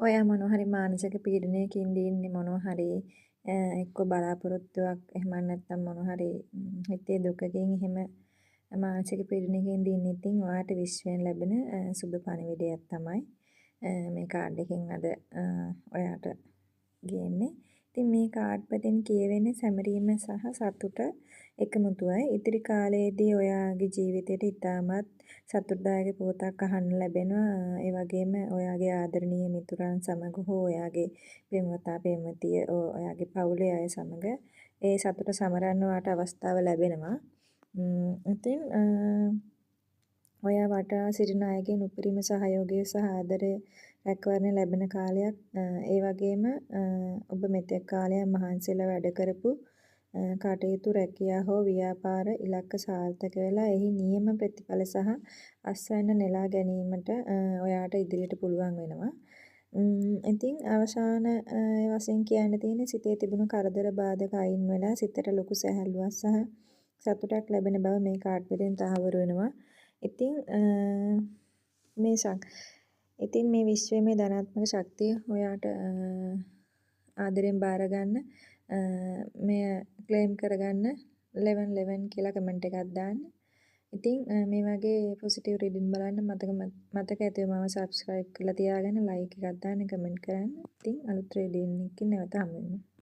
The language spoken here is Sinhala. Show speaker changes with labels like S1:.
S1: ඔයා මොනවා හරි මානසික පීඩනයකින් ඉන්නේ මොනවා හරි එක්ක බලාපොරොත්තුවක් එහෙම නැත්නම් මොනවා හරි හිතේ දුකකින් එහෙම මානසික පීඩනයකින් ඉන්නේ. ඉතින් ඔයාට විශ්වයෙන් ලැබෙන සුබ පණිවිඩයක් තමයි මේ කාඩ් එකෙන් අද ඔයාට ගේන්නේ. ඉතින් මේ කාඩ් වලින් කියවෙන්නේ සැමරීම සහ සතුට එකමුතුවයි. ඉදිරි කාලයේදී ඔයාගේ ජීවිතයට ඉතාමත් සතුටුදායක පුවතක් අහන්න ලැබෙනවා. ඒ වගේම ඔයාගේ ආදරණීය මිතුරන් සමග හෝ ඔයාගේ පෙම්වතා පෙම්වතිය ඔයාගේ පවුලේ අය සමග ඒ සතුට සමරන්න ඔයාට අවස්ථාව ලැබෙනවා. ඉතින් ඔයා වටා සිටින අයගෙන් උපරිම සහයෝගය සහ ආදරය රැකවරණය ලැබෙන කාලයක්. ඒ වගේම ඔබ මෙතෙක් කාලයක් මහන්සිලා වැඩ කරපු කටයුතු රැකියා හෝ ව්‍යාපාර ඉලක්ක සාර්ථක වෙලා එහි නියම ප්‍රතිඵල සහ අස්වැන්න නෙලා ගැනීමට ඔයාට ඉදිරියට පුළුවන් වෙනවා. ඉතින් අවසාන වශයෙන් කියන්න තියෙන්නේ සිතේ තිබුණු කරදර බාධක අයින් වෙලා සිතට ලොකු සැහැල්ලුවක් සහ සතුටක් ලැබෙන බව මේ කාඩ් වලින් තහවුරු වෙනවා. ඉතින් ඉතින් මේ විශ්වයේ මේ ධනාත්මක ශක්තිය ඔයාට ආදරෙන් බාර ගන්න මෙය ක්ලේම් කරගන්න 1111 කියලා කමෙන්ට් එකක් දාන්න. ඉතින් මේ වගේ පොසිටිව් රීඩින් බලන්න මතක ඇතිව මාව සබ්ස්ක්‍රයිබ් කරලා තියාගන්න, ලයික් එකක් දාන්න, කමෙන්ට් කරන්න. ඉතින් අලුත් රීඩින් එකකින් නැවත හමු වෙමු.